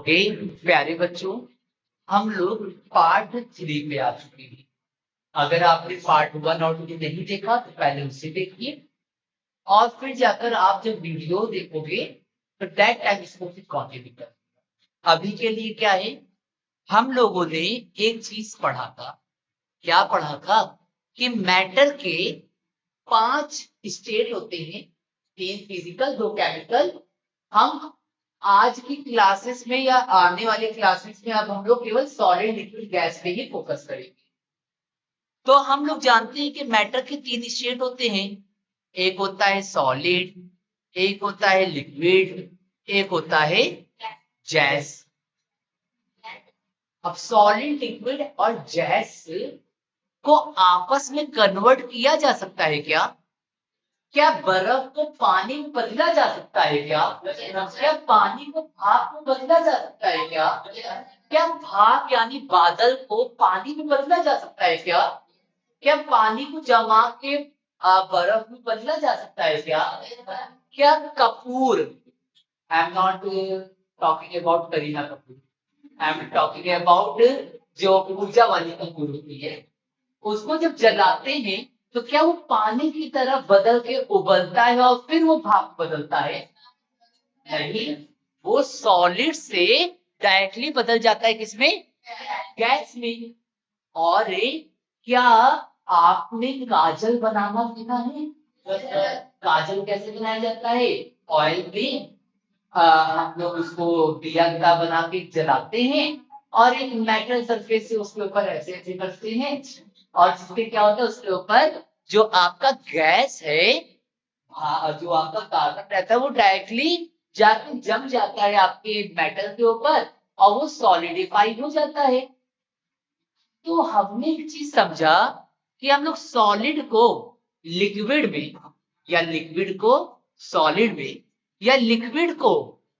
Okay प्यारे बच्चों, हम लोग पार्ट 3 पे आ चुके हैं। अगर आपने पार्ट 1 और 2 नहीं देखा तो पहले उसे देखिए और फिर जाकर आप जब वीडियो देखोगे तो दैट टाइम इसको फिर कंटिन्यू कर। अभी के लिए क्या है, हम लोगों ने एक चीज पढ़ा था। क्या पढ़ा था कि मैटर के 5 स्टेट होते हैं, 3 फिजिकल 2 केमिकल। हम आज की क्लासेस में या आने वाले क्लासेस में अब हम लोग केवल सॉलिड लिक्विड गैस पे ही फोकस करेंगे। तो हम लोग जानते हैं कि मैटर के 3 स्टेट होते हैं, एक होता है सॉलिड, एक होता है लिक्विड, एक होता है गैस। अब सॉलिड लिक्विड और गैस को आपस में कन्वर्ट किया जा सकता है क्या? क्या बर्फ को पानी में बदला जा सकता है क्या? क्या पानी को भाप में बदला जा सकता है क्या? क्या भाप यानी बादल को पानी में बदला जा सकता है क्या? क्या पानी को जमा के बर्फ में बदला जा सकता है क्या? क्या Kapoor, I am not talking about Kareena Kapoor, I am talking about जो ऊर्जा वाली कपूर होती है, उसको जब जलाते हैं तो क्या वो पानी की तरह बदल के उबलता है और फिर वो भाप बदलता है? नहीं, वो सॉलिड से डायरेक्टली बदल जाता है किसमें? गैस में। और क्या आपने काजल बनाना सीखा है? काजल कैसे बनाया जाता है? ऑयल में हम लोग उसको दिया बना के जलाते हैं और एक मेटल सरफेस से उसके ऊपर ऐसे ऐसे करते हैं और जिसपे क्या होता है, उसके ऊपर जो आपका गैस है, जो आपका कार्बन रहता है, वो डायरेक्टली जाके जम जाता है आपके मेटल के ऊपर और वो सॉलिडिफाई हो जाता है। तो हमने एक चीज समझा कि हम लोग सॉलिड को लिक्विड में या लिक्विड को सॉलिड में या लिक्विड को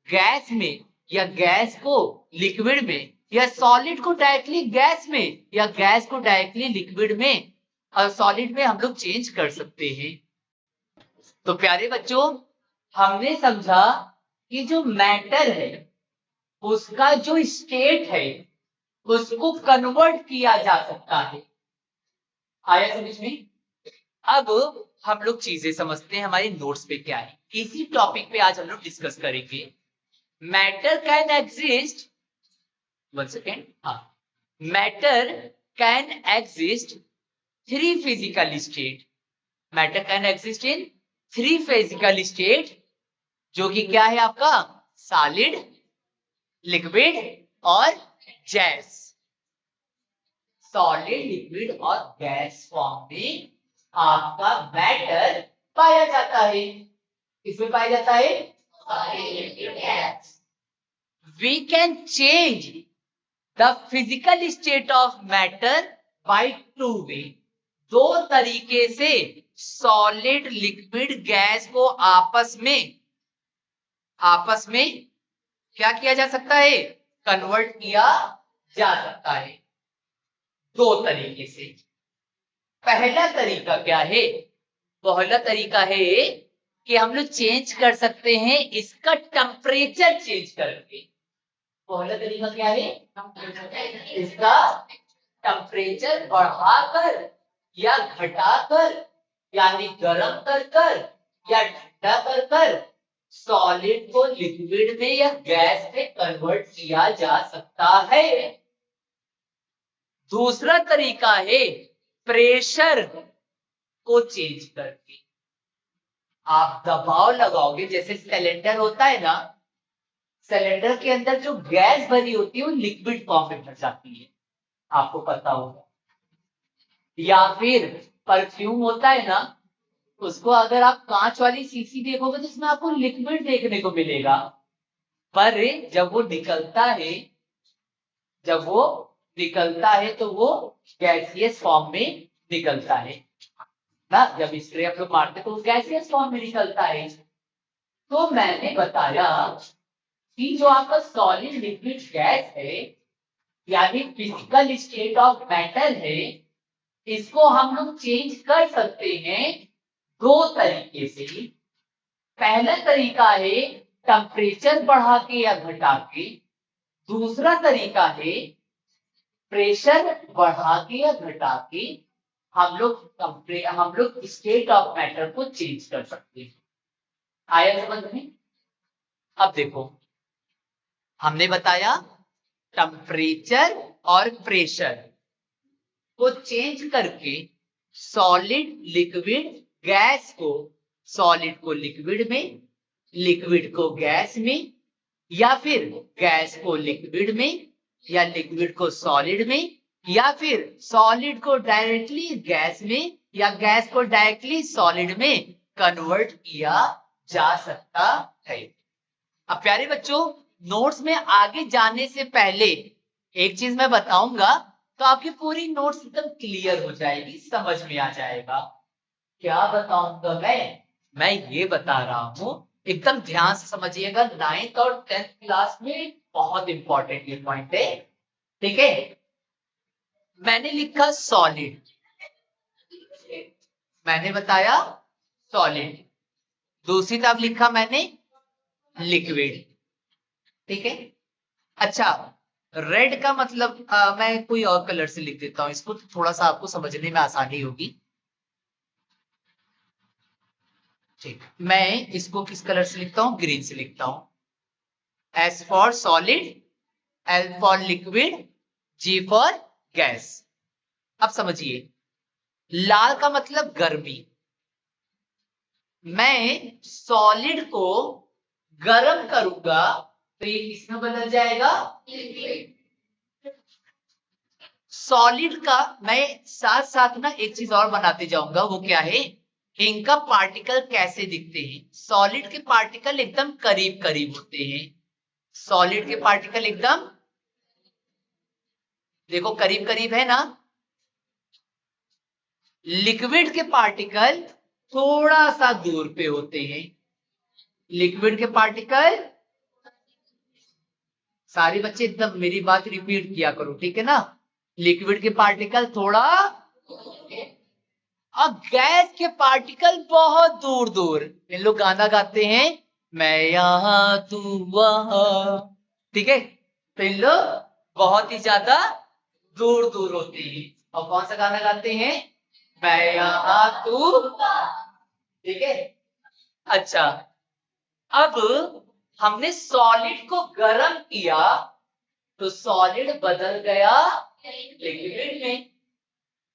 गैस में या गैस को लिक्विड में या सॉलिड को डायरेक्टली गैस में या गैस को डायरेक्टली लिक्विड में और सॉलिड में हम लोग चेंज कर सकते हैं। तो प्यारे बच्चों, हमने समझा कि जो मैटर है उसका जो स्टेट है उसको कन्वर्ट किया जा सकता है। आया समझ में? अब हम लोग चीजें समझते हैं हमारे नोट्स पे क्या है। इसी टॉपिक पे आज हम लोग डिस्कस करेंगे। Matter can exist, one second, हाँ, matter can exist 3 physical state. Matter can exist in 3 physical state, जो कि क्या है आपका? सॉलिड, लिक्विड और गैस। सॉलिड, लिक्विड और गैस फॉर्म में आपका मैटर पाया जाता है। किसमें पाया जाता है? We can change the physical state of matter by 2 way। 2 तरीके से सॉलिड, लिक्विड, गैस को आपस में क्या किया जा सकता है? कन्वर्ट किया जा सकता है 2 तरीके से। पहला तरीका क्या है? पहला तरीका है कि हम लोग चेंज कर सकते हैं इसका टेम्परेचर चेंज करके। पहला तरीका क्या है? इसका टेम्परेचर बढ़ाकर या घटाकर, यानी गर्म कर या ठंडा कर सॉलिड को लिक्विड में या गैस में कन्वर्ट किया जा सकता है। दूसरा तरीका है प्रेशर को चेंज करके। आप दबाव लगाओगे, जैसे सिलेंडर होता है ना, सिलेंडर के अंदर जो गैस भरी होती है वो लिक्विड फॉर्म में भर जाती है, आपको पता होगा। या फिर परफ्यूम होता है ना, उसको अगर आप कांच वाली शीशी देखोगे तो इसमें आपको लिक्विड देखने को मिलेगा, पर जब वो निकलता है तो वो गैसियस फॉर्म में निकलता है ना। जब स्प्रे आप लोग मारते तो गैसियस फॉर्म में निकलता है। तो मैंने बताया कि जो आपका सॉलिड, लिक्विड, गैस है, यानी फिजिकल स्टेट ऑफ मैटर है, इसको हम लोग चेंज कर सकते हैं 2 तरीके से। पहला तरीका है टेम्परेचर बढ़ा के या घटा के, दूसरा तरीका है प्रेशर बढ़ा के या घटा के हम लोग स्टेट ऑफ मैटर को चेंज कर सकते हैं। आया समझ में? अब देखो, हमने बताया टेम्परेचर और प्रेशर को चेंज करके सॉलिड, लिक्विड, गैस को, सॉलिड को लिक्विड में, लिक्विड को गैस में, या फिर गैस को लिक्विड में, या लिक्विड को सॉलिड में, या फिर सॉलिड को डायरेक्टली गैस में, या गैस को डायरेक्टली सॉलिड में कन्वर्ट किया जा सकता है। अब प्यारे बच्चों, नोट्स में आगे जाने से पहले एक चीज मैं बताऊंगा, तो आपकी पूरी नोट्स एकदम क्लियर हो जाएगी, समझ में आ जाएगा। क्या बताऊंगा मैं ये बता रहा हूं, एकदम ध्यान से समझिएगा। 9th और 10th क्लास में बहुत इंपॉर्टेंट ये पॉइंट है, ठीक है। मैंने लिखा सॉलिड, मैंने बताया सॉलिड, दूसरी तरफ लिखा मैंने लिक्विड, ठीक है। अच्छा, रेड का मतलब मैं कोई और कलर से लिख देता हूं इसको, तो थोड़ा सा आपको समझने में आसानी होगी। ठीक, मैं इसको किस कलर से लिखता हूं? ग्रीन से लिखता हूं। S for solid, L for liquid, G for gas. अब समझिए, लाल का मतलब गर्मी। मैं सॉलिड को गर्म करूंगा तो ये किसमें बदल जाएगा? सॉलिड का मैं साथ साथ ना एक चीज और बनाते जाऊंगा, वो क्या है, इनका पार्टिकल कैसे दिखते हैं। सॉलिड के पार्टिकल एकदम करीब करीब होते हैं, सॉलिड के पार्टिकल एकदम देखो करीब करीब है ना। लिक्विड के पार्टिकल थोड़ा सा दूर पे होते हैं, लिक्विड के पार्टिकल, सारे बच्चे एकदम मेरी बात रिपीट किया करो, ठीक है ना। लिक्विड के पार्टिकल थोड़ा, अब गैस के पार्टिकल बहुत दूर दूर। इन लोग गाना गाते हैं, मैं यहां तू वहां, ठीक है। तो इन लोग बहुत ही ज्यादा दूर दूर होते हैं। और कौन सा गाना गाते हैं? मैं यहां तू, ठीक है। अच्छा, अब हमने सॉलिड को गर्म किया तो सॉलिड बदल गया लिक्विड में।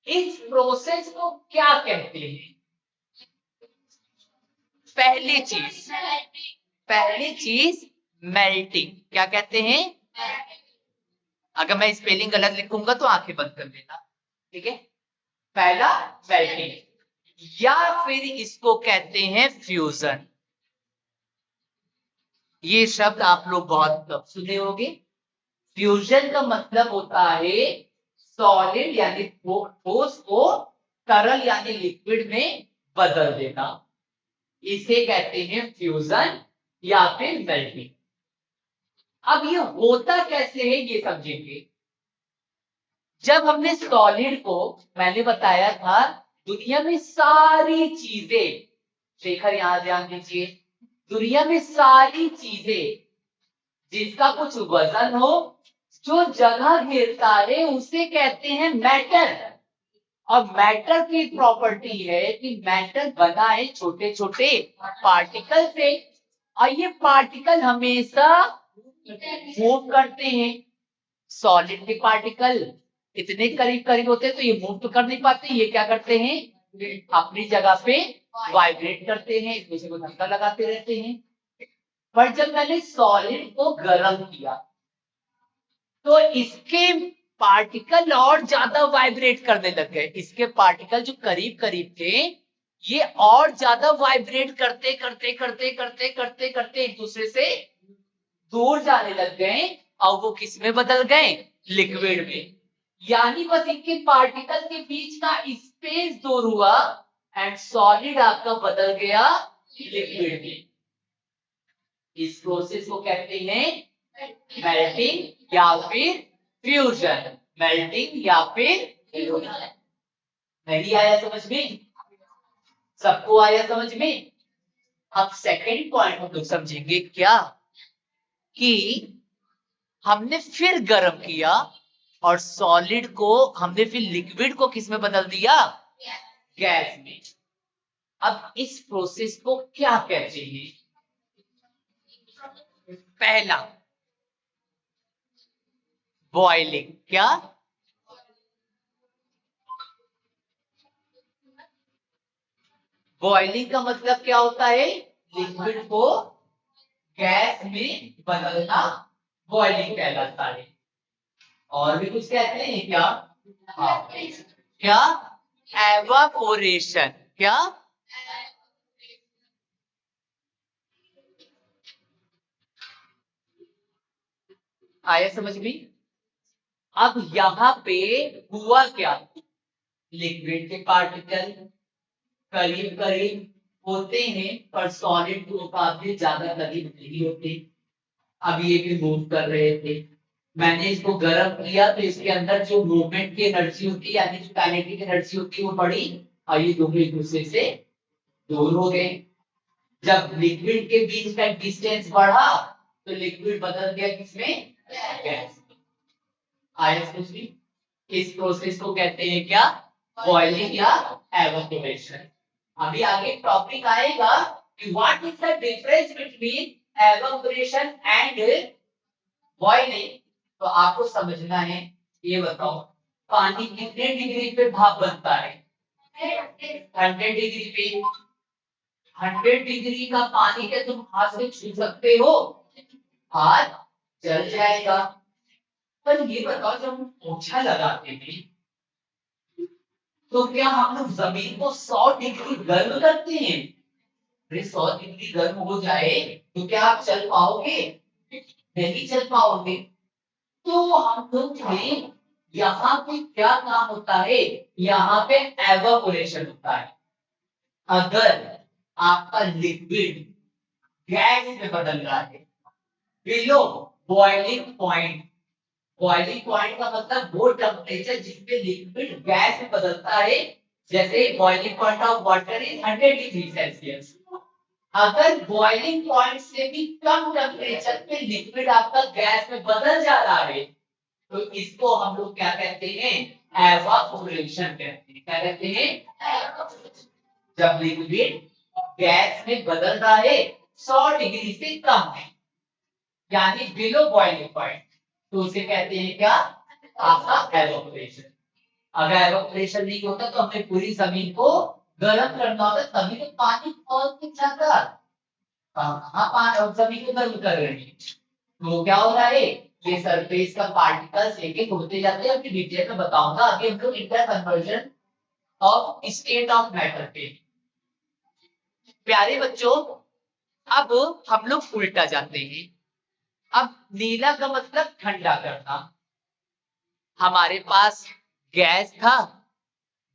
इस प्रोसेस को क्या कहते हैं? पहली चीज मेल्टिंग। क्या कहते हैं? अगर मैं स्पेलिंग गलत लिखूंगा तो आंखें बंद कर लेना, ठीक है। पहला मेल्टिंग, या फिर इसको कहते हैं फ्यूजन। ये शब्द आप लोग बहुत कम सुने होंगे। फ्यूजन का मतलब होता है सॉलिड यानी ठोस को तरल यानी लिक्विड में बदल देना, इसे कहते हैं फ्यूजन या फिर मेल्टिंग। अब ये होता कैसे है ये समझेंगे। जब हमने सॉलिड को, मैंने बताया था दुनिया में सारी चीजें, शेखर यहां ध्यान दीजिए, दुनिया में सारी चीजें जिसका कुछ वजन हो, जो जगह घेरता है, उसे कहते हैं मैटर। और मैटर की प्रॉपर्टी है कि मैटर बना है छोटे छोटे पार्टिकल से, और ये पार्टिकल हमेशा मूव करते हैं। सॉलिड के पार्टिकल इतने करीब करीब होते हैं तो ये मूव तो कर नहीं पाते, ये क्या करते हैं, अपनी जगह पे वाइब्रेट करते हैं, एक दूसरे को धक्का लगाते रहते हैं। पर जब मैंने सॉलिड को गर्म किया तो इसके पार्टिकल और ज्यादा वाइब्रेट करने लग गए। इसके पार्टिकल जो करीब करीब थे, ये और ज्यादा वाइब्रेट करते करते करते करते करते करते एक दूसरे से दूर जाने लग गए, और वो किस में बदल गए? लिक्विड में। यानी बस इनके पार्टिकल के बीच का स्पेस दूर हुआ एंड सॉलिड आपका बदल गया लिक्विड में। इस प्रोसेस को कहते हैं मेल्टिंग या फिर फ्यूजन। मेल्टिंग या फिर फ्यूजन। नहीं आया समझ में? सबको आया समझ में? अब सेकंड पॉइंट हम लोग समझेंगे क्या, कि हमने फिर गर्म किया और सॉलिड को हमने फिर लिक्विड को किस में बदल दिया? गैस में। अब इस प्रोसेस को क्या कहते हैं? पहला बॉइलिंग। क्या? बॉइलिंग का मतलब क्या होता है? लिक्विड को गैस में बदलना बॉइलिंग कहलाता है। और भी कुछ कहते हैं क्या? हाँ। क्या? एवापोरेशन। क्या? आया समझ में? अब यहां पे हुआ क्या? लिक्विड के पार्टिकल करीब करीब होते हैं पर सॉलिड के मुकाबले ज्यादा करीब नहीं होते। अब ये भी मूव कर रहे थे, मैंने इसको गर्म किया तो इसके अंदर जो मूवमेंट की एनर्जी होती है यानी जो काइनेटिक एनर्जी होती है वो बढ़ी और ये दोनों एक दूसरे से दूर हो गए। जब लिक्विड के बीच का डिस्टेंस बढ़ा तो लिक्विड बदल गया किसमें? गैस। आया समझ में? इस प्रोसेस को कहते हैं क्या? बॉइलिंग या एवापोरेशन। अभी आगे टॉपिक आएगा कि what is the difference between evaporation and boiling. तो आपको समझना है, ये बताओ पानी कितने डिग्री पे भाप बनता है? 100 डिग्री पे। 100 डिग्री का पानी के तुम हाथ से छू सकते हो? हाथ जल जाएगा। पर ये बताओ जब हम पोछा लगाते हैं तो क्या हम लोग जमीन को 100 डिग्री गर्म करते हैं? अरे 100 डिग्री गर्म हो जाए तो क्या आप चल पाओगे? नहीं चल पाओगे। तो हम लोग में यहाँ पे क्या काम होता है? यहाँ पे एवापोरेशन होता है। अगर आपका लिक्विड गैस में बदल रहा है below boiling point. Boiling point का मतलब वो टेम्परेचर जिसपे लिक्विड गैस में बदलता है। जैसे boiling point of water is 100 degree Celsius. अगर बॉइलिंग पॉइंट से भी कम टेम्परेचर पे लिक्विड आपका गैस में बदल जा रहा है तो इसको हम लोग क्या कहते हैं? एवापोरेशन कहते हैं। क्या कहते हैं? जब लिक्विड गैस में बदल रहा है 100 डिग्री से कम है यानी बिलो बॉइलिंग पॉइंट तो उसे कहते हैं क्या? आपका एवापोरेशन। अगर एवापोरेशन नहीं होता तो हमें पूरी जमीन को गर्म करना होता तभी तो पानी बहुत जाता। हाँ पानी जमीन को गर्म कर रहे हैं तो क्या हो रहा है? ये सरफेस का पार्टिकल्स एक एक होते जाते हैं। अभी डिटेल में बताऊंगा आगे हम लोग inter conversion of state of matter पे। प्यारे बच्चों अब हम लोग उल्टा जाते हैं। अब नीला का मतलब ठंडा करना। हमारे पास गैस था,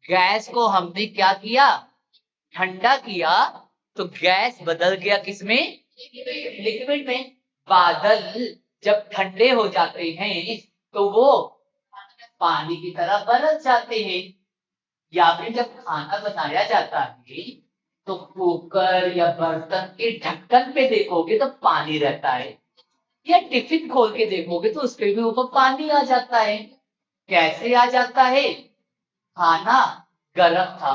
गैस को हमने क्या किया? ठंडा किया तो गैस बदल गया किसमें? लिक्विड में। बादल जब ठंडे हो जाते हैं तो वो पानी की तरह बदल जाते हैं। या फिर जब खाना बनाया जाता है तो कुकर या बर्तन के ढक्कन पे देखोगे तो पानी रहता है या टिफिन खोल के देखोगे तो उसपे भी ऊपर पानी आ जाता है। कैसे आ जाता है? खाना गर्म था,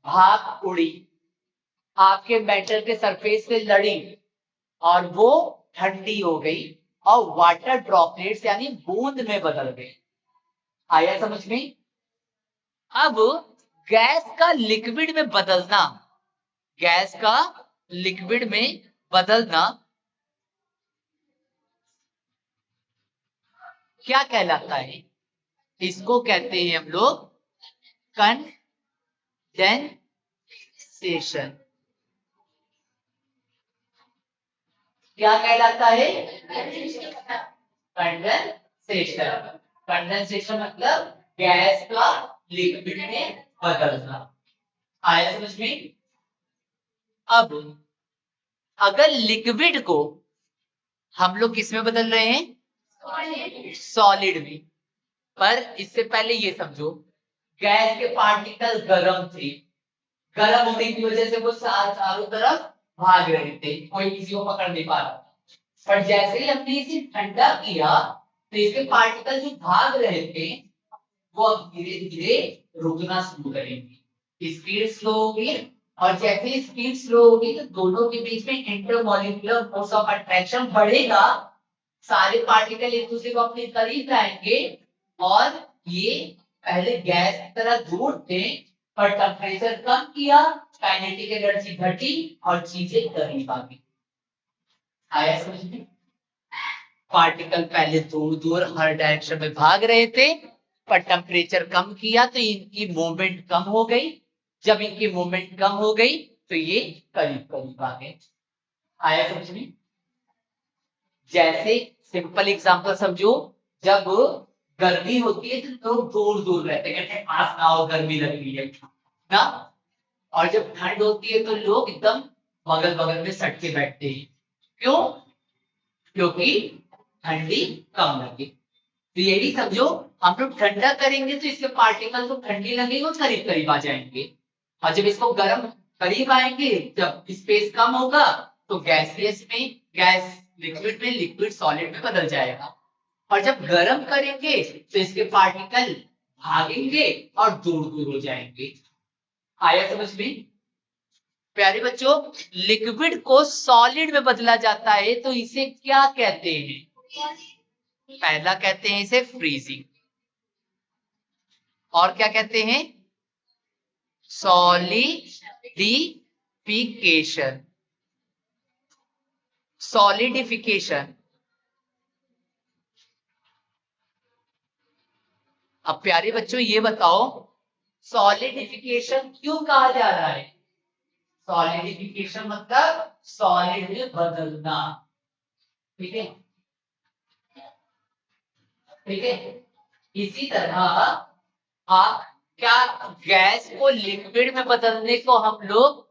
भाप उड़ी, आपके मेटल के सरफेस से लड़ी और वो ठंडी हो गई और वाटर ड्रॉपलेट्स यानी बूंद में बदल गई। आया समझ में? अब गैस का लिक्विड में बदलना, गैस का लिक्विड में बदलना क्या कहलाता है? इसको कहते हैं हम लोग कंडेंसेशन। क्या कहलाता है? कंडेंसेशन। कंडेंसेशन मतलब गैस का लिक्विड में बदलना। आया समझ में? अब अगर लिक्विड को हम लोग किस में बदल रहे हैं? सॉलिड में। पर इससे पहले ये समझो गैस के पार्टिकल गर्म थे, गर्म होने की वजह से वो चारों तरफ भाग रहे थे, कोई किसी को पकड़ नहीं पा रहा। पर जैसे ही हमने इसे ठंडा किया तो इसके पार्टिकल जो भाग रहे थे वो अब धीरे धीरे रुकना शुरू करेंगे, स्पीड स्लो होगी। और जैसे स्पीड स्लो होगी तो दोनों के बीच में इंटरमॉलिक्यूलर फोर्स ऑफ अट्रैक्शन बढ़ेगा, सारे पार्टिकल एक दूसरे को अपने करीब लाएंगे और ये पहले गैस की तरह दूर थे पर टेम्परेचर कम किया, काइनेटिक एनर्जी घटी और चीजें करीब आ गई। आया समझ में? पार्टिकल पहले दूर दूर हर डायरेक्शन में भाग रहे थे पर टेम्परेचर कम किया तो इनकी मूवमेंट कम हो गई, जब इनकी मूवमेंट कम हो गई तो ये करीब करीब आ गए। आया समझ में? जैसे सिंपल एग्जांपल समझो, जब गर्मी होती है तो लोग दूर दूर रहते हैं, कहते हैं पास ना हो गर्मी लग रही है ना, और जब ठंड होती है तो लोग एकदम बगल बगल में सट के बैठते हैं। क्यों? क्योंकि ठंडी कम लगे। तो यही समझो, हम लोग ठंडा करेंगे तो इसके पार्टिकल को ठंडी लगेगी और करीब करीब आ जाएंगे, और जब इसको गर्म करीब आएंगे, जब स्पेस कम होगा तो गैसियस में, गैस लिक्विड में, लिक्विड सॉलिड में बदल जाएगा, और जब गर्म करेंगे तो इसके पार्टिकल भागेंगे और दूर दूर हो जाएंगे। आया समझ में? प्यारे बच्चों, लिक्विड को सॉलिड में बदला जाता है तो इसे क्या कहते हैं? पहला कहते हैं इसे फ्रीजिंग, और क्या कहते हैं? सॉलिडिफिकेशन। सॉलिडिफिकेशन। अब प्यारे बच्चों ये बताओ, सॉलिडिफिकेशन क्यों कहा जा रहा है? सॉलिडिफिकेशन मतलब सॉलिड में बदलना, ठीक है? ठीक है, इसी तरह आप क्या, गैस को लिक्विड में बदलने को हम लोग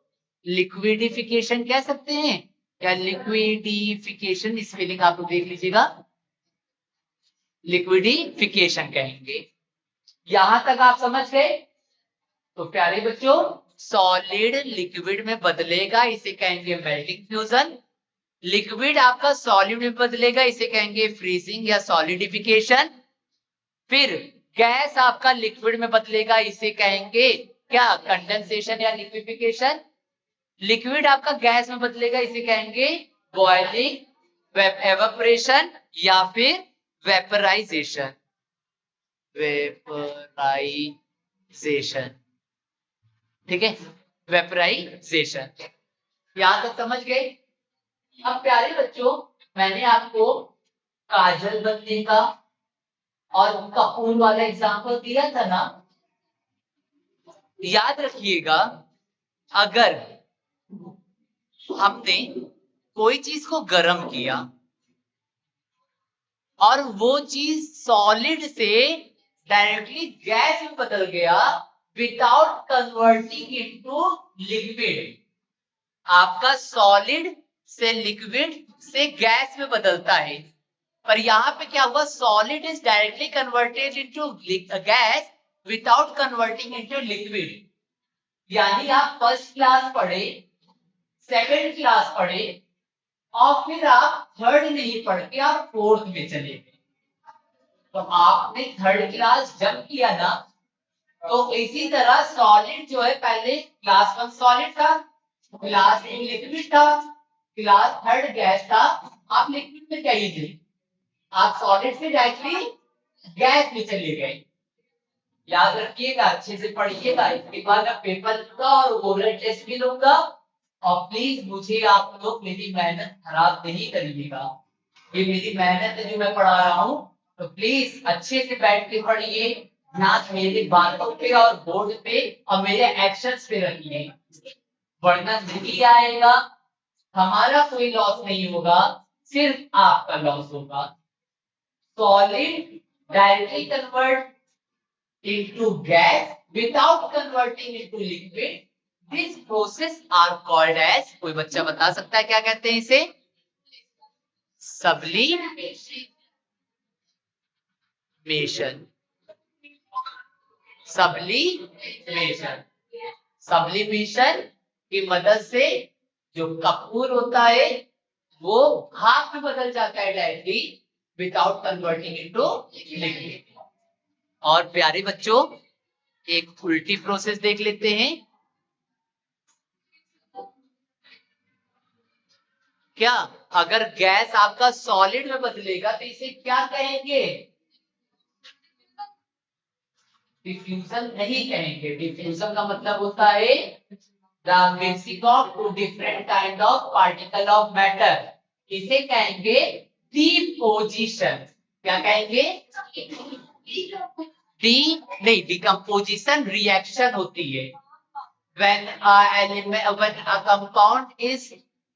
लिक्विडिफिकेशन कह सकते हैं, या लिक्विडिफिकेशन स्पेलिंग आप लोग देख लीजिएगा, लिक्विडिफिकेशन कहेंगे। यहां तक आप समझ गए? तो प्यारे बच्चों, सॉलिड लिक्विड में बदलेगा, इसे कहेंगे मेल्टिंग फ्यूजन। लिक्विड आपका सॉलिड में बदलेगा, इसे कहेंगे फ्रीजिंग या सॉलिडिफिकेशन। फिर गैस आपका लिक्विड में बदलेगा, इसे कहेंगे क्या? कंडेंसेशन या लिक्विफिकेशन। लिक्विड आपका गैस में बदलेगा, इसे कहेंगे बॉइलिंग, एवापोरेशन या फिर वेपराइजेशन। वेपराइजेशन, ठीक है, वेपराइजेशन। यहां तक समझ गए? अब प्यारे बच्चों, मैंने आपको काजल बनने का और कपूर वाला एग्जांपल दिया था ना, याद रखिएगा, अगर हमने कोई चीज को गर्म किया और वो चीज सॉलिड से डायरेक्टली गैस में बदल गया विदाउट कन्वर्टिंग इनटू लिक्विड, आपका सॉलिड से लिक्विड से गैस में बदलता है, पर यहां पे क्या हुआ? Solid is directly converted into gas without converting into liquid. यानी आप फर्स्ट क्लास पढ़े, सेकंड क्लास पढ़े और फिर आप थर्ड नहीं पढ़ के आप फोर्थ में चले गए, तो आपने थर्ड क्लास जब किया ना, तो इसी तरह सॉलिड जो है, पहले क्लास 1 सॉलिड था, क्लास 2 लिक्विड था, क्लास 3 गैस था, आप लिक्विड में चले गए, आप सॉलिड से डायरेक्टली गैस में चले गए। याद रखिएगा, अच्छे से पढ़िएगा, इसके बाद मैं पेपर लूंगा और ओरल टेस्ट भी लूंगा, और प्लीज मुझे आप लोग मेरी मेहनत खराब नहीं करिएगा, ये मेरी मेहनत है जो मैं पढ़ा रहा हूँ, तो प्लीज अच्छे से बैठ के पढ़िए, ध्यान मेरी बातों पे और बोर्ड पे और मेरे एक्शंस पे रखिए, वरना नहीं आएगा, हमारा कोई लॉस नहीं होगा, सिर्फ आपका लॉस होगा। Solid directly convert into gas without converting into liquid, this process are called as, कोई बच्चा बता सकता है क्या कहते हैं इसे? सब्लिमेशन। सब्लिमेशन, सब्लिमेशन की मदद से जो कपूर होता है वो भाप में बदल जाता है directly without converting into liquid. और प्यारे बच्चों एक उल्टी प्रोसेस देख लेते हैं। क्या अगर गैस आपका सॉलिड में बदलेगा तो इसे क्या कहेंगे? डिफ्यूजन नहीं कहेंगे। डिफ्यूजन का मतलब होता है the mixing of two different kind of particle of matter. इसे कहेंगे डिपोजिशन। क्या कहेंगे? डी नहीं, डिकम्पोजिशन रिएक्शन होती है when a compound is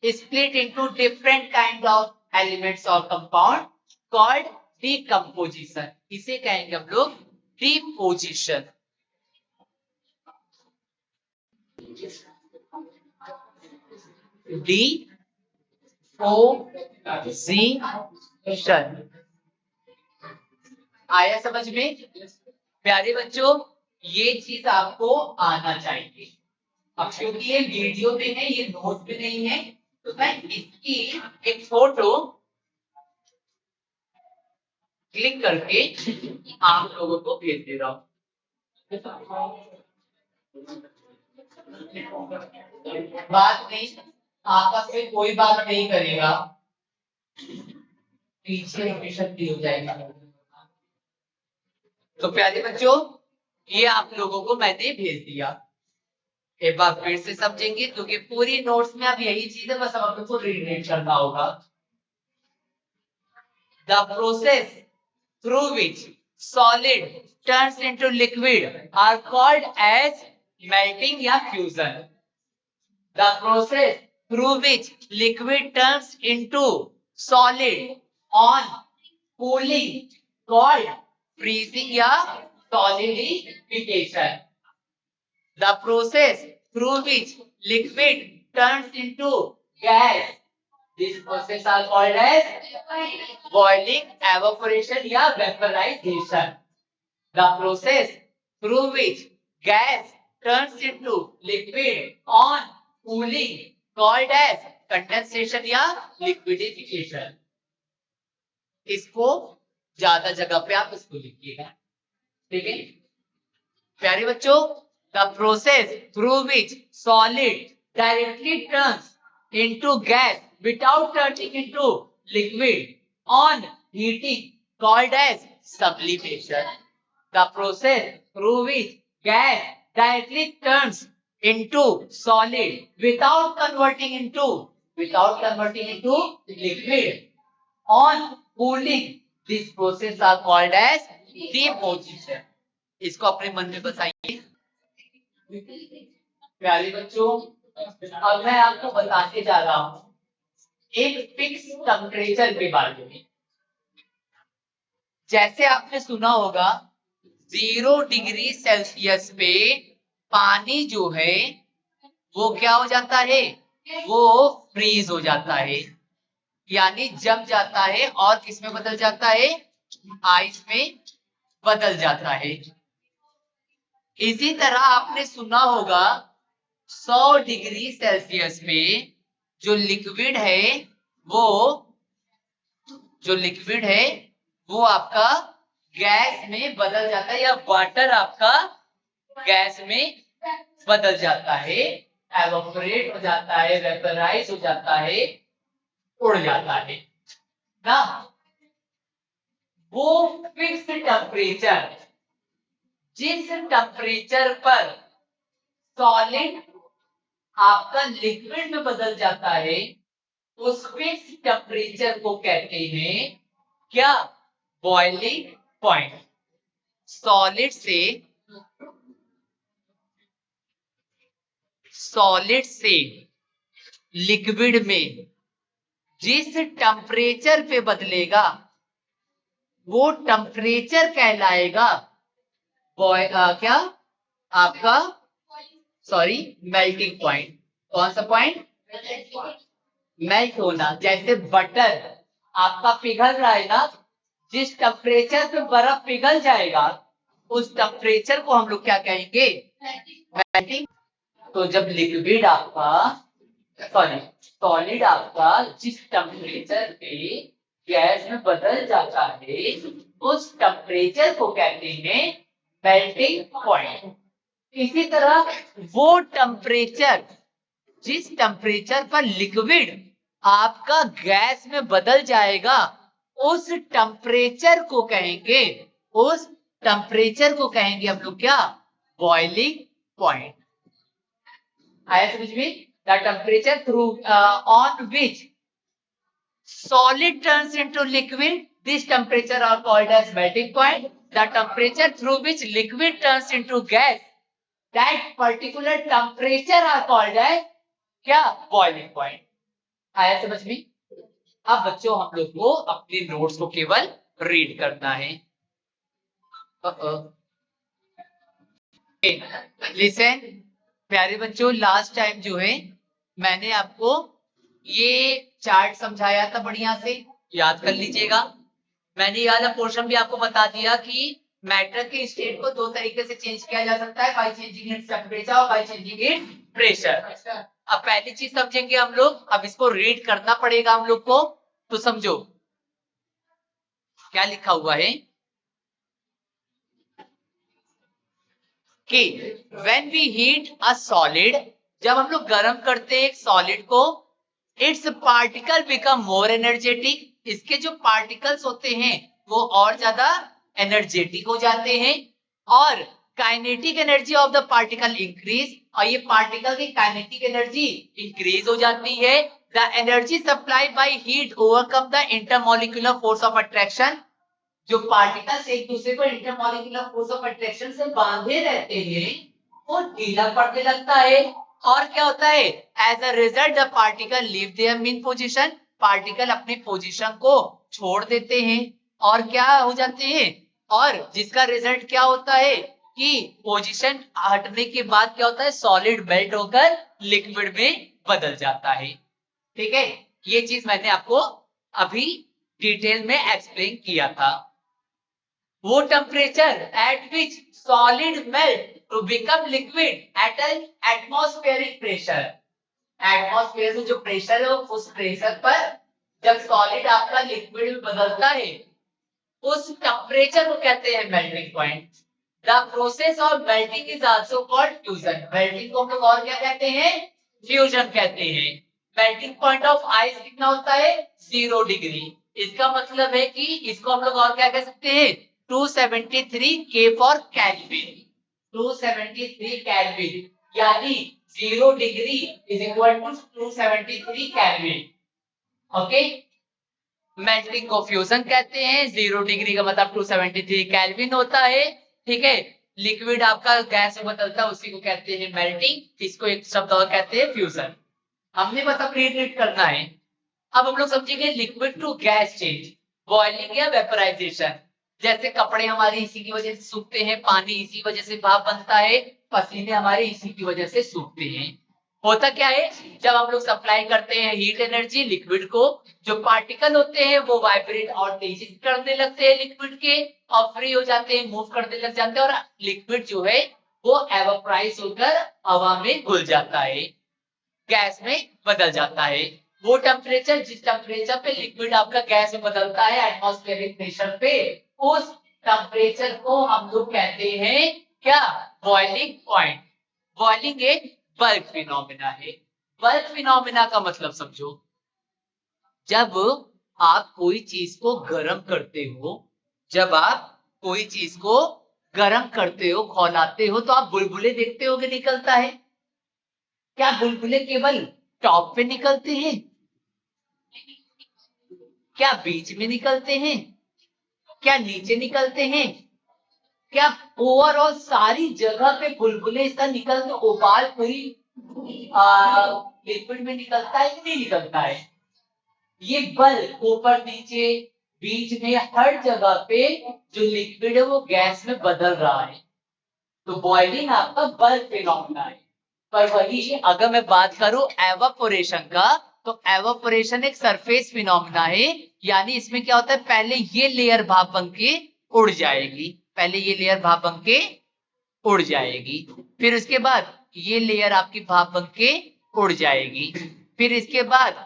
split into different kind of elements or compound called decomposition। इसे कहेंगे हम लोग डिपोजिशन। डिपोजिशन आया समझ में? प्यारे बच्चों ये चीज आपको आना चाहिए। अब क्योंकि ये वीडियो में है, ये नोट में नहीं है, तो मैं इसकी एक फोटो क्लिक करके आप लोगों को भेज दे रहा हूं। बात नहीं, आपस में कोई बात नहीं करेगा, पीछे हमेशा हो जाएगा। तो प्यारे बच्चों ये आप लोगों को मैंने भेज दिया। एक बार फिर से समझेंगे क्योंकि पूरी नोट्स में अब यही चीज है, बस अब आपको रीड करना होगा। The process through which solid turns into liquid are called as melting या fusion। The process through which liquid turns into solid on cooling called freezing या solidification। The process through which liquid turns into gas, this process are called as boiling, evaporation या vaporization। The process through which gas turns into liquid on cooling called as condensation या liquidification। इसको ज्यादा जगह पे आप इसको लिखिएगा, ठीक है प्यारे बच्चों। The process through which solid directly turns into gas without turning into liquid on heating called as sublimation। The process through which gas directly turns into solid without converting into liquid on cooling, this process are called as deposition। इसको अपने मन में बताइए प्यारे बच्चों। अब मैं आपको बताने जा रहा हूं एक फिक्स टेम्परेचर के बारे में। जैसे आपने सुना होगा 0 डिग्री सेल्सियस पे पानी जो है वो क्या हो जाता है? वो फ्रीज हो जाता है, यानी जम जाता है और किस में बदल जाता है? आइस में बदल जाता है। इसी तरह आपने सुना होगा 100 डिग्री सेल्सियस पे जो लिक्विड है वो आपका गैस में बदल जाता है, या वाटर आपका गैस में बदल जाता है, एवोपरेट हो जाता है, वेपराइज हो जाता है, उड़ जाता है ना। वो फिक्स टेम्परेचर, जिस टेम्परेचर पर सॉलिड आपका लिक्विड में बदल जाता है उस फिक्स टेम्परेचर को कहते हैं क्या? Boiling point. सॉलिड से लिक्विड में जिस टेम्परेचर पे बदलेगा वो टेम्परेचर कहलाएगा क्या आपका? Sorry, melting point. कौन सा पॉइंट? मेल्ट होना। जैसे बटर आपका पिघल रहा है ना, जिस टेम्परेचर पे बर्फ पिघल जाएगा उस टेम्परेचर को हम लोग क्या कहेंगे? मेल्टिंग। तो जब लिक्विड आपका सॉलिड आपका जिस टेम्परेचर पे गैस में बदल जाता है उस टेम्परेचर को कहते हैं मेल्टिंग पॉइंट। इसी तरह वो टेम्परेचर जिस टेम्परेचर पर लिक्विड आपका गैस में बदल जाएगा उस टेम्परेचर को कहेंगे हम लोग क्या, बॉइलिंग पॉइंट। आया समझ में? The temperature through on which solid turns into liquid, this temperature are called as melting point. The temperature through which liquid turns into gas, that particular temperature are called as क्या, boiling point। आया समझ में? अब बच्चों हम लोग को अपने नोट्स को केवल रीड करना है। लिसन प्यारे बच्चों, लास्ट टाइम जो है मैंने आपको ये चार्ट समझाया था, बढ़िया से याद कर लीजिएगा। मैंने ये वाला पोर्शन भी आपको बता दिया कि मैटर के स्टेट को दो तरीके से चेंज किया जा सकता है, बाय चेंजिंग इट्स टेम्परेचर और बाय चेंजिंग इट्स प्रेशर। अब पहली चीज समझेंगे हम लोग, अब इसको रीड करना पड़ेगा हम लोग को, तो समझो क्या लिखा हुआ है कि when we heat a solid, जब हम लोग गर्म करते हैं एक सॉलिड को, it's particle become more energetic, इसके जो पार्टिकल्स होते हैं वो और ज्यादा एनर्जेटिक हो जाते हैं, और kinetic energy of the particle increase, और ये पार्टिकल की काइनेटिक एनर्जी इंक्रीज हो जाती है। The energy supply by heat overcome the intermolecular force of attraction, जो पार्टिकल्स एक दूसरे को इंटरमोलिकुलर फोर्स ऑफ अट्रैक्शन से बांधे रहते हैं वो ढीला पड़ने लगता है, और क्या होता है, as a result the particle leave their mean position, particle अपनी पोजीशन को छोड़ देते हैं और क्या हो जाते हैं, और जिसका रिजल्ट क्या होता है कि पोजीशन हटने के बाद क्या होता है, सॉलिड मेल्ट होकर लिक्विड में बदल जाता है। ठीक है, ये चीज मैंने आपको अभी डिटेल में एक्सप्लेन किया था। वो temperature at which solid melt to become liquid at an atmospheric pressure, atmosphere में जो प्रेशर है उस प्रेशर पर जब सॉलिड आपका लिक्विड में बदलता है उस टेम्परेचर को कहते हैं melting point. The process of melting is also called fusion, melting को हम लोग और क्या कहते हैं, फ्यूजन कहते हैं। मेल्टिंग पॉइंट ऑफ आइस कितना होता है, 0 डिग्री, इसका मतलब है कि इसको हम लोग और क्या कह सकते हैं, 273 K फॉर केल्विन, 273 केल्विन, यानी 0 degree is equal to 273 kelvin. Okay, melting को फ्यूजन कहते हैं, 0 डिग्री का मतलब 273 केल्विन होता है। ठीक है, लिक्विड आपका गैस में बदलता है उसी को कहते हैं मेल्टिंग, इसको एक शब्द और कहते हैं फ्यूजन। हमने बस अब रीड करना है। अब हम लोग समझेंगे liquid to gas change, boiling या वेपराइजेशन। जैसे कपड़े हमारे इसी की वजह से सूखते हैं, पानी इसी वजह से भाप बनता है, पसीने हमारे इसी की वजह से सूखते हैं। होता क्या है, जब हम लोग सप्लाई करते हैं हीट एनर्जी लिक्विड को, जो पार्टिकल होते हैं वो वाइब्रेट और तेजी करने लगते हैं लिक्विड के, और फ्री हो जाते हैं, मूव करने लग जाते हैं, और लिक्विड जो है वो एवापोराइज होकर हवा में घुल जाता है, गैस में बदल जाता है। वो टेम्परेचर जिस टेम्परेचर पे लिक्विड आपका गैस में बदलता है एटमॉस्फेरिक प्रेशर पे, उस टेम्परेचर को हम लोग कहते हैं क्या, बॉइलिंग पॉइंट। बॉइलिंग एक बल्क फिनोमेना है। बल्क फिनोमेना का मतलब समझो, जब आप कोई चीज को गर्म करते हो, जब आप कोई चीज को गर्म करते हो, खौलाते हो, तो आप बुलबुले देखते हो कि निकलता है। क्या बुलबुले केवल टॉप पे निकलते हैं, क्या बीच में निकलते हैं, क्या नीचे निकलते हैं, क्या ओवरऑल सारी जगह पे बुलबुले इसका निकलते, उबाल पूरी लिक्विड में निकलता है कि नहीं निकलता है। ये बल्ब ऊपर नीचे बीच में हर जगह पे जो लिक्विड है वो गैस में बदल रहा है, तो बॉइलिंग आपका बल्ब फिनोमेना है। पर वही अगर मैं बात करूं एवापोरेशन का, तो एवापोरेशन एक सरफेस फिनोमेना है, यानी इसमें क्या होता है, पहले ये लेयर भाप बन के उड़ जाएगी, पहले ये लेयर भाप बन के उड़ जाएगी, फिर उसके बाद ये लेयर आपकी भाप बन के उड़ जाएगी, फिर इसके बाद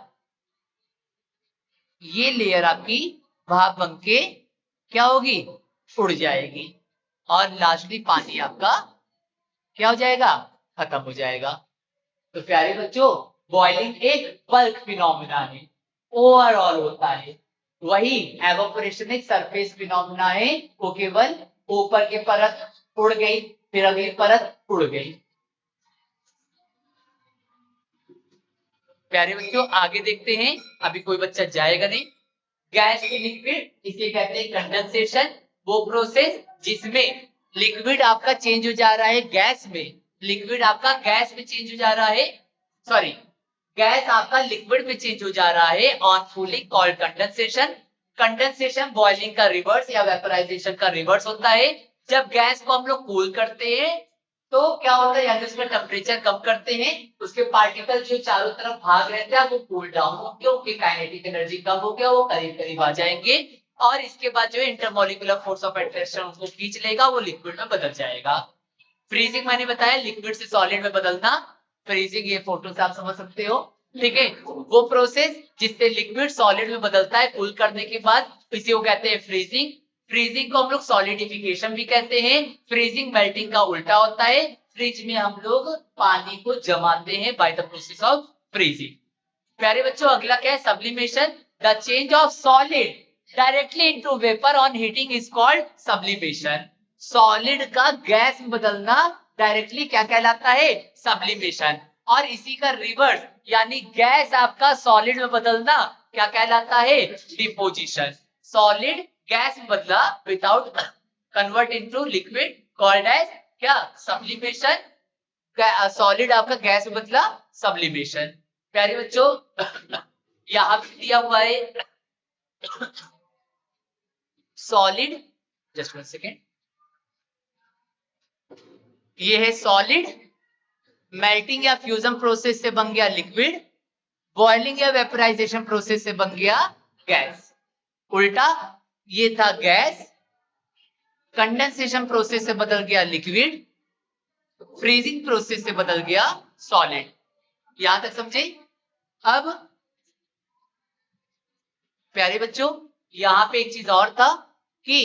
ये लेयर आपकी भाप बन के क्या होगी, उड़ जाएगी, और लास्टली पानी आपका क्या हो जाएगा, खत्म हो जाएगा। तो प्यारे बच्चों, बॉइलिंग एक बल्क फिनोमिना है, ओवरऑल होता है। वही एवापोरेशन एक सरफेस फिनोमिना है, वो केवल ऊपर की परत उड़ गई, फिर अगली परत उड़ गई। प्यारे बच्चों, आगे देखते हैं, अभी कोई बच्चा जाएगा नहीं। गैस टू लिक्विड, इसे कहते हैं कंडेंसेशन। वो प्रोसेस जिसमें लिक्विड आपका चेंज हो जा रहा है गैस में, लिक्विड आपका गैस में चेंज हो जा रहा है, सॉरी, गैस आपका लिक्विड में चेंज हो जा रहा है on cooling, called condensation. Condensation boiling का रिवर्स या वेपराइजेशन का रिवर्स होता है। जब गैस को हम लोग कूल करते हैं तो क्या होता है, यानी उसका टेम्परेचर कम करते हैं, उसके पार्टिकल जो चारों तरफ भाग रहे थे वो कूल डाउन हो गए, उनकी काइनेटिक एनर्जी कम हो गया, वो करीब करीब आ जाएंगे, और इसके बाद जो है इंटरमोलिकुलर फोर्स ऑफ अट्रैक्शन उनको खींच लेगा, वो लिक्विड में बदल जाएगा। फ्रीजिंग मैंने बताया, लिक्विड से सॉलिड में बदलना। फ्रीजिंग ये फोटो से आप समझ सकते हो, ठीक है। वो प्रोसेस जिससे लिक्विड सॉलिड में बदलता है कूल करने के बाद, इसी को कहते हैं फ्रीजिंग। फ्रीजिंग को हम लोग सॉलिडिफिकेशन भी कहते हैं। फ्रीजिंग मेल्टिंग का उल्टा होता है। फ्रिज में हम लोग पानी को जमाते हैं by the process of freezing. प्यारे बच्चों, अगला क्या है, sublimation. The change of solid directly into vapour on heating is called sublimation. Solid का गैस में बदलना डायरेक्टली क्या कहलाता है, सब्लिमेशन। और इसी का रिवर्स, यानी गैस आपका सॉलिड में बदलना क्या कहलाता है, डिपोजिशन। सॉलिड गैस में बदला without convert into liquid, called as क्या, सब्लिमेशन। सॉलिड आपका गैस में बदला, सब्लिमेशन। प्यारे बच्चों, यहां पे दिया हुआ है सॉलिड, जस्ट वन सेकेंड, ये है सॉलिड, मेल्टिंग या फ्यूजन प्रोसेस से बन गया लिक्विड, बॉइलिंग या वेपराइजेशन प्रोसेस से बन गया गैस। उल्टा, ये था गैस, कंडेंसेशन प्रोसेस से बदल गया लिक्विड, फ्रीजिंग प्रोसेस से बदल गया सॉलिड। यहां तक समझे। अब प्यारे बच्चों, यहां पे एक चीज और था कि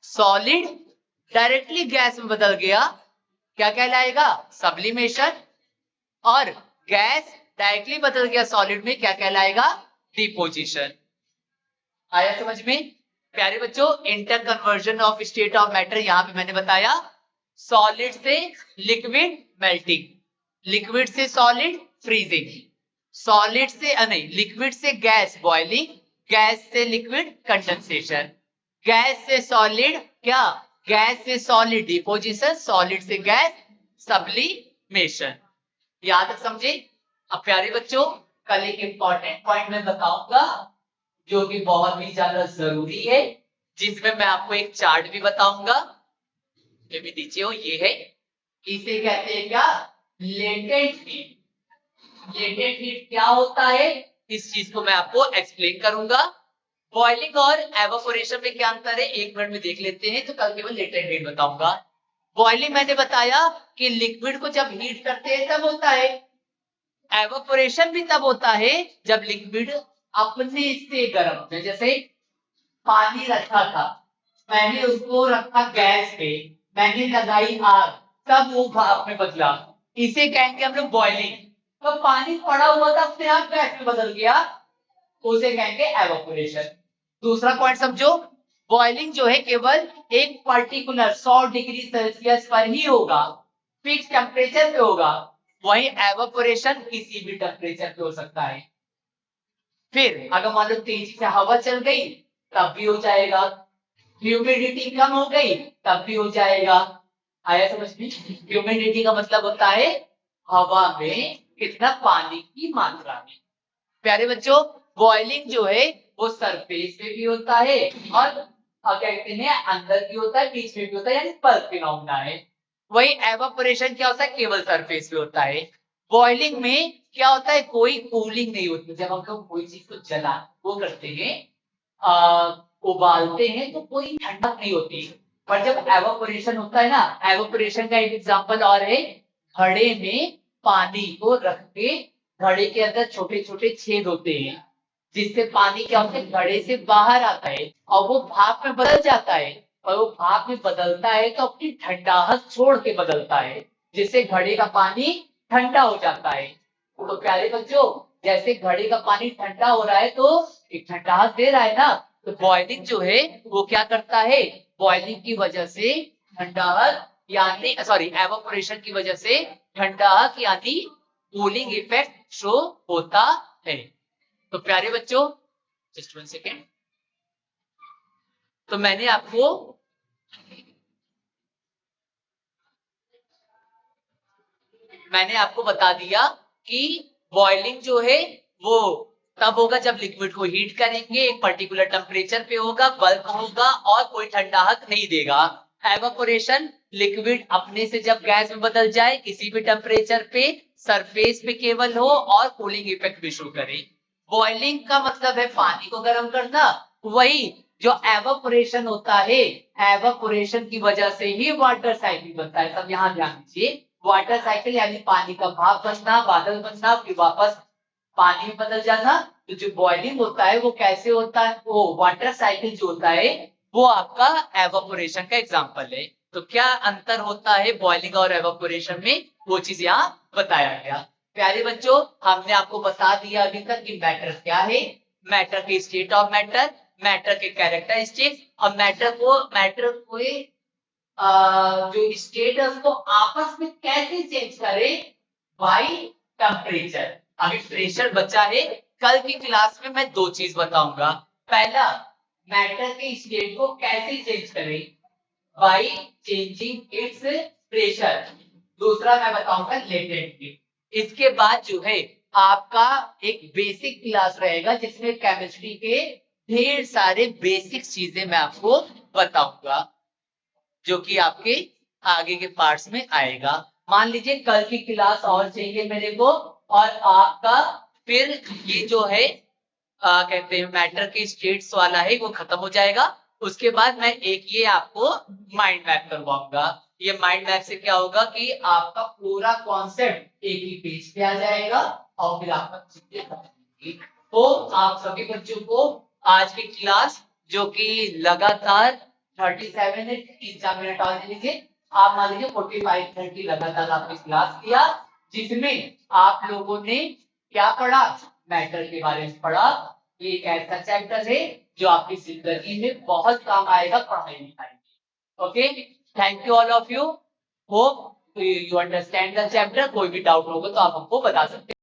सॉलिड डायरेक्टली गैस में बदल गया, क्या कहलाएगा, सब्लिमेशन। और गैस डायरेक्टली बदल गया सॉलिड में, क्या कहलाएगा, डिपोजिशन। आया समझ में। प्यारे बच्चों, inter conversion of state of matter, यहां पे मैंने बताया सॉलिड से लिक्विड मेल्टिंग, लिक्विड से सॉलिड फ्रीजिंग, सॉलिड से नहीं, लिक्विड से गैस बॉइलिंग, गैस से लिक्विड कंडेंसेशन, गैस से सॉलिड क्या, गैस से सॉलिड डिपोजिशन, सॉलिड से गैस सब्लिमेशन। यहां तक समझे। अब प्यारे बच्चों, कल एक इंपॉर्टेंट पॉइंट मैं बताऊंगा जो कि बहुत ही ज्यादा जरूरी है, जिसमें मैं आपको एक चार्ट भी बताऊंगा, ये भी नीचे हो, ये है, इसे कहते हैं क्या, लेटेंट हीट। लेटेंट हीट क्या होता है, इस चीज को मैं आपको एक्सप्लेन करूंगा। बॉइलिंग और एवापोरेशन में क्या अंतर है, एक मिनट में देख लेते हैं, तो कल केवल लेटेंट हीट बताऊंगा। बॉइलिंग मैंने बताया कि लिक्विड को जब हीट करते हैं तब होता है, एवापोरेशन भी तब होता है जब लिक्विड अपने से गर्म है। जैसे पानी रखा था, मैंने उसको रखा गैस पे, मैंने लगाई आग, तब वो भाप में बदला, इसे कहेंगे हम लोग बॉइलिंग। तो पानी पड़ा हुआ था, अपने आप गैस में बदल गया, उसे कहेंगे एवापोरेशन। दूसरा पॉइंट समझो, बॉइलिंग जो है केवल एक पर्टिकुलर 100 डिग्री सेल्सियस पर ही होगा, फिक्स टेम्परेचर पे होगा। वही एवापोरेशन किसी भी टेम्परेचर पे हो सकता है। फिर अगर मान लो तेजी से हवा चल गई तब भी हो जाएगा, ह्यूमिडिटी कम हो गई तब भी हो जाएगा। आया समझ में। ह्यूमिडिटी का मतलब होता है हवा में कितना पानी की मात्रा में। प्यारे बच्चों, बॉइलिंग जो है वो सरफेस पे भी होता है और क्या कहते हैं अंदर भी होता है, बीच में भी होता है, यानी बल्क फिनोमेना है। वही एवापोरेशन क्या होता है, केवल सरफेस पे होता है। बॉइलिंग में क्या होता है, कोई कूलिंग नहीं होती। जब हम लोग कोई चीज को जला वो करते हैं, उबालते हैं, तो कोई ठंडक नहीं होती। पर जब एवापोरेशन होता है ना, एवापोरेशन का एक एग्जांपल और है, घड़े में पानी को रख के घड़े के अंदर छोटे छोटे छेद होते हैं, जिससे पानी क्या होता है घड़े से बाहर आता है और वो भाप में बदल जाता है। और वो भाप में बदलता है तो अपनी ठंडाहट छोड़ के बदलता है, जिससे घड़े का पानी ठंडा हो जाता है। तो प्यारे बच्चों, जैसे घड़े का पानी ठंडा हो रहा है तो एक ठंडाहट दे रहा है ना, तो बॉइलिंग जो है वो क्या करता है, बॉइलिंग की वजह से ठंडाहट यानी एवापोरेशन की वजह से ठंडाहट यानी कूलिंग इफेक्ट शो होता है। तो प्यारे बच्चों, जस्ट 1 सेकेंड, तो मैंने आपको बता दिया कि बॉइलिंग जो है वो तब होगा जब लिक्विड को हीट करेंगे, एक पर्टिकुलर टेम्परेचर पे होगा, बल्क होगा और कोई ठंडाहट नहीं देगा। एवापोरेशन लिक्विड अपने से जब गैस में बदल जाए किसी भी टेम्परेचर पे, सरफेस पे केवल हो और कूलिंग इफेक्ट भी शो करे। बॉइलिंग का मतलब है पानी को गर्म करना, वही जो एवापोरेशन होता है, एवापोरेशन की वजह से ही वाटर साइकिल बनता है। सब यहाँ ध्यान दीजिए, वाटर साइकिल यानी पानी का भाप बनना, बादल बनना, फिर वापस पानी में बदल जाना। तो जो बॉइलिंग होता है वो कैसे होता है, वो वाटर साइकिल जो होता है वो आपका एवापोरेशन का एग्जांपल है। तो क्या अंतर होता है बॉइलिंग और एवापोरेशन में, वो चीज यहाँ बताया गया। प्यारे बच्चों, हमने आपको बता दिया अभी तक कि मैटर क्या है, मैटर के स्टेट ऑफ मैटर, मैटर के कैरेक्टरिस्टिक्स और मैटर को जो स्टेटस को आपस में कैसे चेंज करे बाई टेम्परेचर। अभी प्रेशर बचा है, कल की क्लास में मैं 2 चीज बताऊंगा। पहला, मैटर के स्टेट को कैसे चेंज करें बाई चेंजिंग इट्स प्रेशर। दूसरा मैं बताऊंगा लेटेंट हीट। इसके बाद जो है आपका एक बेसिक क्लास रहेगा जिसमें केमिस्ट्री के ढेर सारे बेसिक चीजें मैं आपको बताऊंगा, जो कि आपके आगे के पार्ट्स में आएगा। मान लीजिए कल की क्लास और चाहिए मेरे को, और आपका फिर ये जो है कहते हैं मैटर के स्टेट्स वाला है वो खत्म हो जाएगा। उसके बाद मैं एक ये आपको माइंड मैप करवाऊंगा। ये माइंड मैप से क्या होगा कि आपका पूरा कॉन्सेप्ट एक ही पेज पे आ जाएगा और फिर आपका चीजें खत्म। तो आप सभी बच्चों को आज की क्लास, जो कि लगातार 37 है, 3-4 मिनट और दे दीजिए, आप मान लीजिए 45-30 लगातार आपने क्लास किया, जिसमें आप लोगों ने क्या पढ़ा, मैटर के बारे में पढ़ा। ये एक ऐसा चैप्टर है जो आपकी जिंदगी में बहुत काम आएगा पढ़ाई लिखाई में। Okay, thank you all of you, hope you understand the chapter. कोई भी डाउट होगा तो आप हमको बता सकते हैं।